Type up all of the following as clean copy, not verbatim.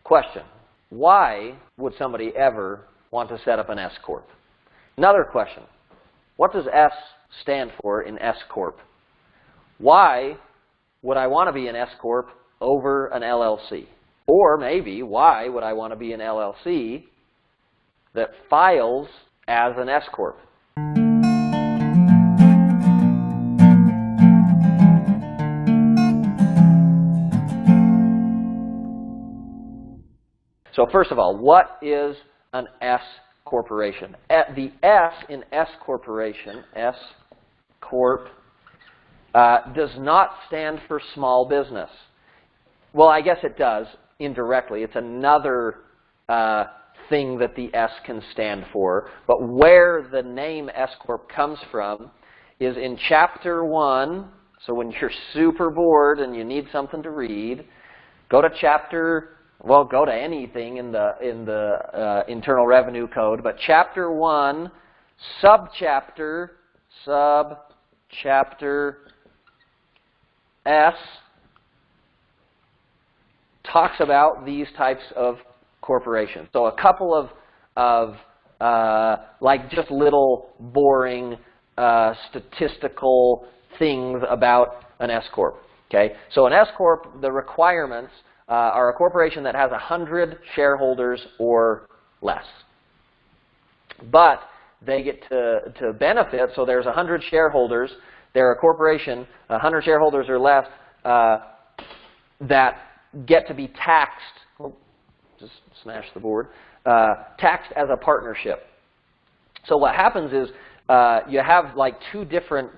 Question: why would somebody ever want to set up an S Corp? Another question: what does S stand for in S Corp? Why would I want to be an S Corp over an LLC? Or maybe, why would I want to be an LLC that files as an S Corp? So first of all, what is an S corporation? The S in S corporation, S Corp, does not stand for small business. Well, I guess it does, indirectly. It's another thing that the S can stand for. But where the name S Corp comes from is in Chapter 1. So when you're super bored and you need something to read, go to Chapter, well, go to anything in the Internal Revenue Code. But Chapter 1, Subchapter S talks about these types of corporations. So a couple of like just little boring statistical things about an S Corp. Okay, so an S Corp, the requirements are a corporation that has 100 shareholders or less. But they get to benefit, so there's 100 shareholders. They're a corporation, 100 shareholders or less, that get to be taxed, oh, just smash the board, taxed as a partnership. So what happens is you have like two different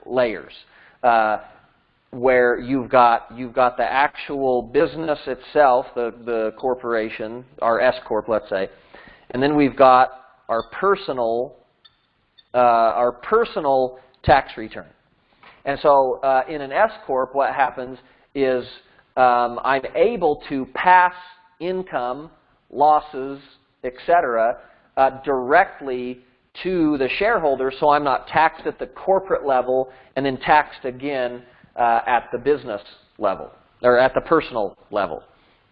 layers where you've got the actual business itself, the corporation, our S Corp, let's say, and then we've got our personal tax return. And so in an S Corp, what happens is I'm able to pass income, losses, etc., directly to the shareholder, so I'm not taxed at the corporate level and then taxed again at the business level, or at the personal level.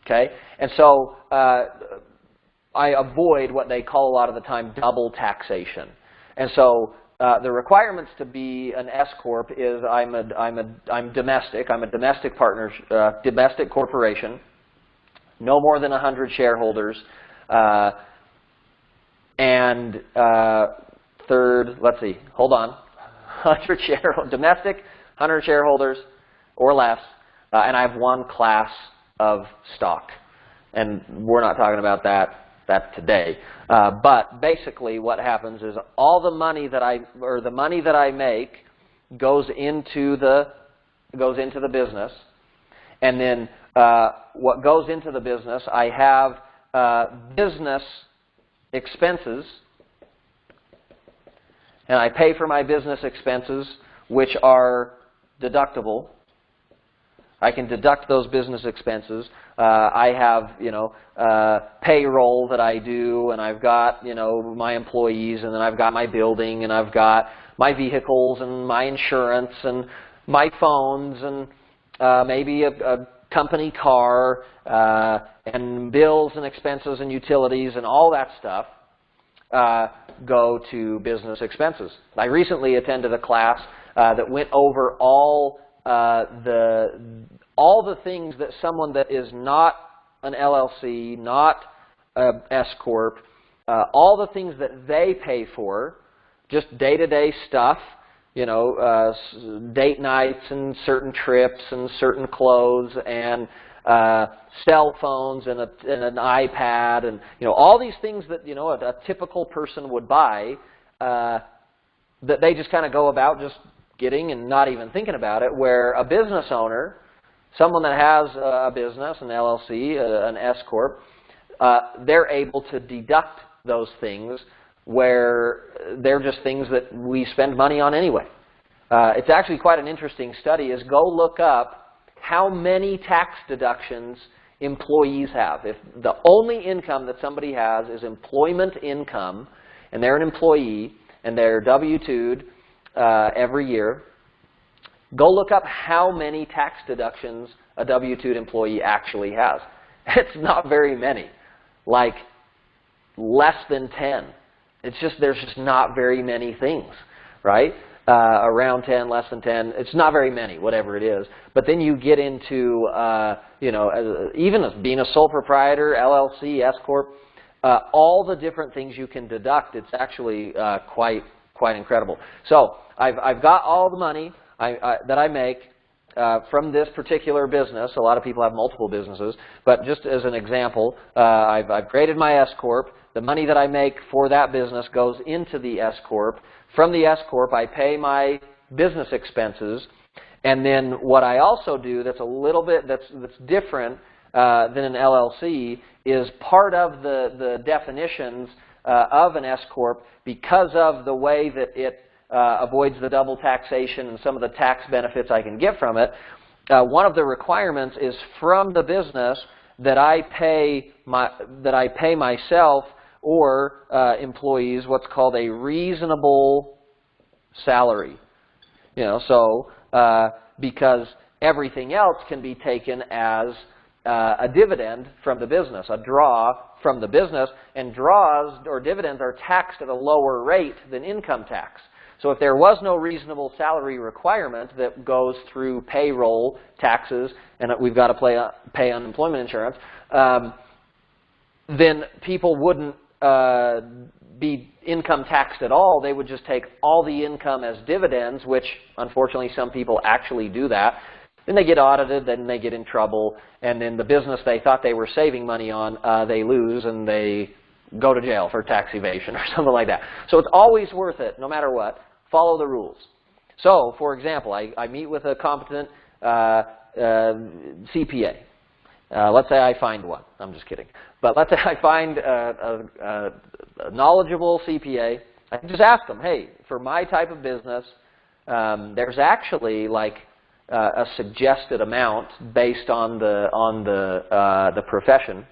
Okay? And so I avoid what they call a lot of the time double taxation. And so the requirements to be an S Corp is I'm domestic. I'm a domestic partner, domestic corporation, no more than 100 shareholders, and third, let's see, hold on, 100 shareholders, domestic, 100 shareholders or less, and I have one class of stock, and we're not talking about that today. But basically what happens is all the money that I make goes into the business, and then what goes into the business, I have business expenses, and I pay for my business expenses, which are deductible. I can deduct those business expenses. I have, payroll that I do, and I've got, my employees, and then I've got my building, and I've got my vehicles, and my insurance, and my phones, and maybe a company car, and bills and expenses and utilities and all that stuff go to business expenses. I recently attended a class that went over all the things that someone that is not an LLC, not a S Corp, all the things that they pay for, just day-to-day stuff, date nights and certain trips and certain clothes and cell phones and an iPad and all these things that a typical person would buy that they just kind of go about just getting and not even thinking about it, where a business owner, someone that has a business, an LLC, an S Corp, they're able to deduct those things where they're just things that we spend money on anyway. It's actually quite an interesting study, is go look up how many tax deductions employees have. If the only income that somebody has is employment income, and they're an employee, and they're W-2'd every year, go look up how many tax deductions a W-2'd employee actually has. It's not very many, like less than 10. It's just, there's just not very many things, right? Around 10, less than 10. It's not very many, whatever it is. But then you get into, you know, even as being a sole proprietor, LLC, S Corp, all the different things you can deduct. It's actually quite incredible. So I've got all the money that I make from this particular business. A lot of people have multiple businesses, but just as an example, I've created my S Corp. The money that I make for that business goes into the S Corp. From the S Corp, I pay my business expenses, and then what I also do that's a little bit that's different than an LLC is part of the definitions of an S Corp, because of the way that it avoids the double taxation and some of the tax benefits I can get from it. One of the requirements is from the business that I pay myself or employees what's called a reasonable salary. You know, so because everything else can be taken as a dividend from the business, a draw from the business, and draws or dividends are taxed at a lower rate than income tax. So if there was no reasonable salary requirement that goes through payroll taxes, and we've got to pay unemployment insurance, then people wouldn't be income taxed at all. They would just take all the income as dividends, which unfortunately some people actually do that. Then they get audited, then they get in trouble, and then the business they thought they were saving money on, they lose, and they go to jail for tax evasion or something like that. So it's always worth it, no matter what. Follow the rules. So, for example, I meet with a competent CPA. Let's say I find one. I'm just kidding. But let's say I find a knowledgeable CPA. I can just ask them, hey, for my type of business, there's actually like a suggested amount based on the profession.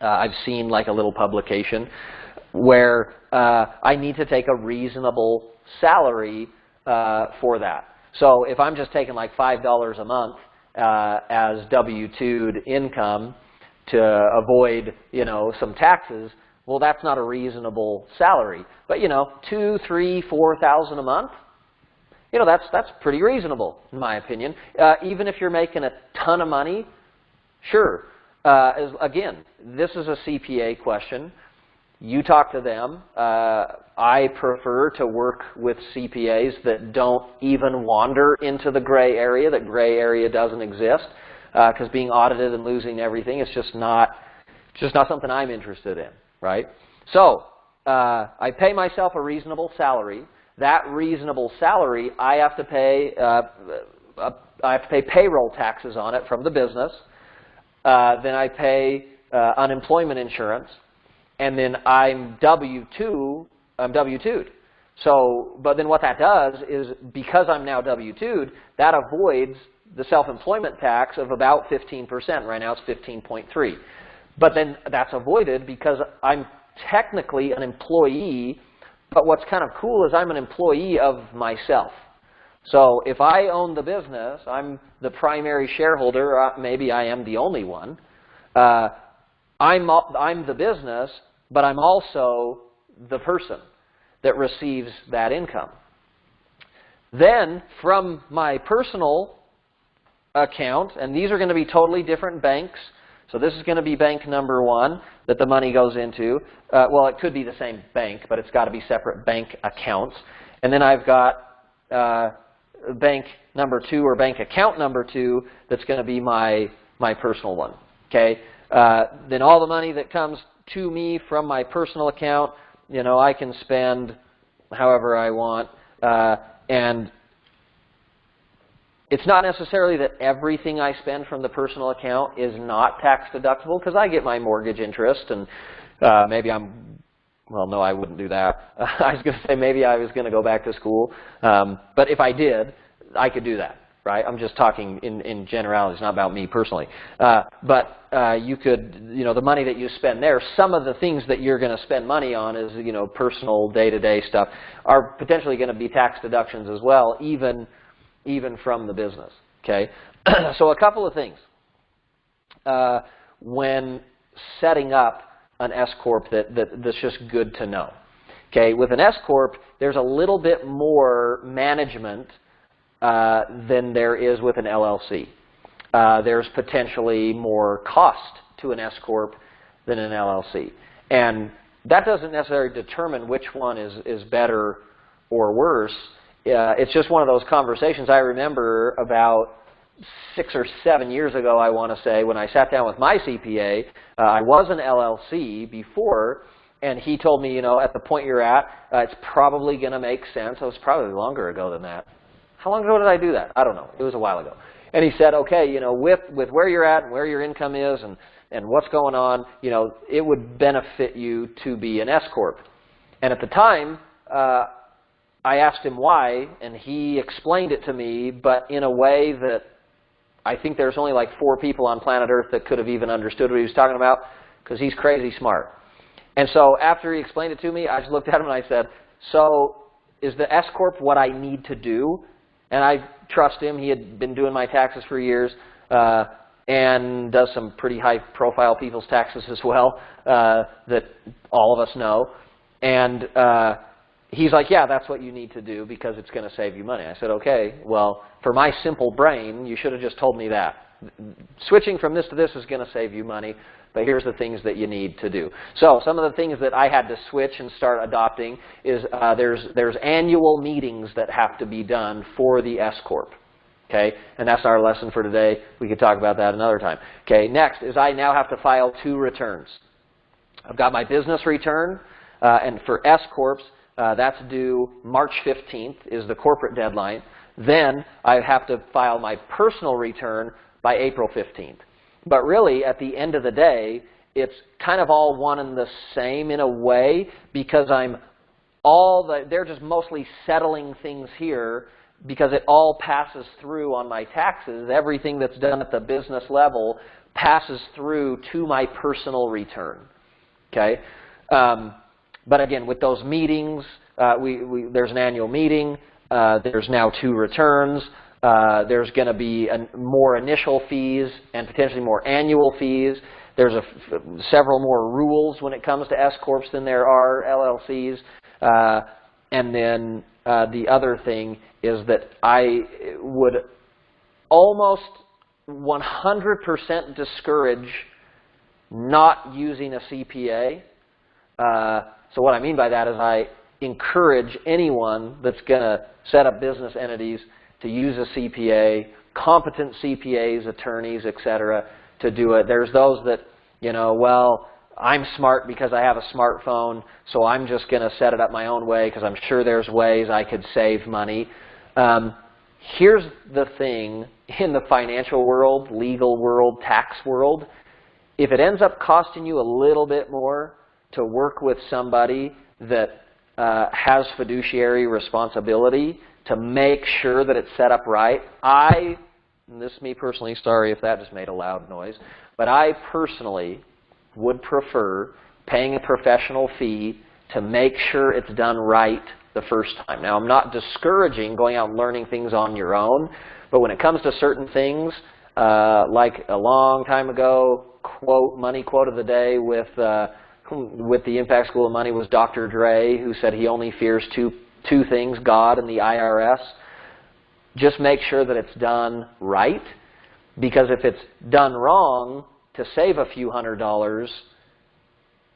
I've seen like a little publication where I need to take a reasonable salary for that. So if I'm just taking like $5 a month as W-2'd income to avoid, you know, some taxes, well, that's not a reasonable salary. But, you know, $2,000, $3,000, $4,000 a month, you know, that's pretty reasonable, in my opinion. Even if you're making a ton of money, sure. Again, this is a CPA question. You talk to them. I prefer to work with CPAs that don't even wander into the gray area. That gray area doesn't exist, because being audited and losing everything is just not something I'm interested in, right? So I pay myself a reasonable salary. That reasonable salary, I have to pay payroll taxes on it from the business. Then I pay unemployment insurance, and then I'm W-2'd. So, but then what that does is, because I'm now W-2'd, that avoids the self-employment tax of about 15%. Right now it's 15.3. But then that's avoided because I'm technically an employee, but what's kind of cool is I'm an employee of myself. So if I own the business, I'm the primary shareholder, maybe I am the only one. I'm the business, but I'm also the person that receives that income. Then from my personal account, and these are going to be totally different banks. So this is going to be bank number 1 that the money goes into. Well, it could be the same bank, but it's got to be separate bank accounts. And then I've got bank number 2 or bank account number 2 that's going to be my personal one. Okay. Then all the money that comes to me from my personal account, you know, I can spend however I want, and it's not necessarily that everything I spend from the personal account is not tax deductible, because I get my mortgage interest, and maybe well, no, I wouldn't do that. I was going to say maybe I was going to go back to school, but if I did, I could do that, right? I'm just talking in generalities, not about me personally. But you could, you know, the money that you spend there, some of the things that you're going to spend money on is, you know, personal day-to-day stuff, are potentially going to be tax deductions as well, even from the business, okay? So a couple of things. when setting up an S Corp that's just good to know. Okay, with an S Corp, there's a little bit more management than there is with an LLC. There's potentially more cost to an S Corp than an LLC. And that doesn't necessarily determine which one is better or worse. It's just one of those conversations I remember about 6 or 7 years ago, I want to say, when I sat down with my CPA. I was an LLC before, and he told me, you know, at the point you're at, it's probably going to make sense. It was probably longer ago than that. How long ago did I do that? I don't know. It was a while ago. And he said, okay, you know, with where you're at and where your income is and what's going on, you know, it would benefit you to be an S Corp. And at the time, I asked him why, and he explained it to me, but in a way that I think there's only like 4 people on planet Earth that could have even understood what he was talking about, because he's crazy smart. And so after he explained it to me, I just looked at him and I said, so is the S Corp what I need to do? And I trust him. He had been doing my taxes for years and does some pretty high-profile people's taxes as well that all of us know. And he's like, yeah, that's what you need to do because it's going to save you money. I said, okay, well, for my simple brain, you should have just told me that. Switching from this to this is going to save you money, but here's the things that you need to do. So some of the things that I had to switch and start adopting is there's annual meetings that have to be done for the S Corp. Okay, and that's our lesson for today. We could talk about that another time. Okay, next is I now have to file 2 returns. I've got my business return, and for S Corps, that's due March 15th is the corporate deadline. Then I have to file my personal return by April 15th. But really, at the end of the day, it's kind of all one and the same in a way because they're just mostly settling things here because it all passes through on my taxes. Everything that's done at the business level passes through to my personal return. Okay? But again, with those meetings, there's an annual meeting. There's now 2 returns. There's going to be more initial fees and potentially more annual fees. There's several more rules when it comes to S Corps than there are LLCs. And then the other thing is that I would almost 100% discourage not using a CPA. So what I mean by that is I encourage anyone that's going to set up business entities to use a CPA, competent CPAs, attorneys, etc., to do it. There's those that, you know, well, I'm smart because I have a smartphone, so I'm just going to set it up my own way because I'm sure there's ways I could save money. Here's the thing in the financial world, legal world, tax world. If it ends up costing you a little bit more to work with somebody that has fiduciary responsibility to make sure that it's set up right, and this is me personally, sorry if that just made a loud noise, but I personally would prefer paying a professional fee to make sure it's done right the first time. Now, I'm not discouraging going out and learning things on your own, but when it comes to certain things, like a long time ago, money quote of the day with the Impact School of Money was Dr. Dre, who said he only fears two things, God and the IRS. Just make sure that it's done right, because if it's done wrong to save a few $100s,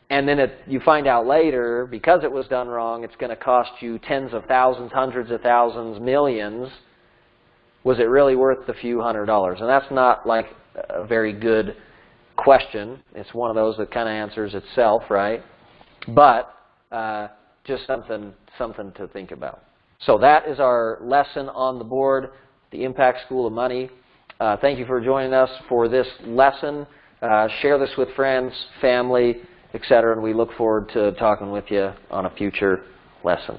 and then you find out later, because it was done wrong, it's going to cost you tens of thousands, hundreds of thousands, millions, was it really worth the few $100s? And that's not like a very good question. It's one of those that kind of answers itself, right? But just something to think about. So that is our lesson on the board, the Impact School of Money. Thank you for joining us for this lesson. Share this with friends, family, etc., and we look forward to talking with you on a future lesson.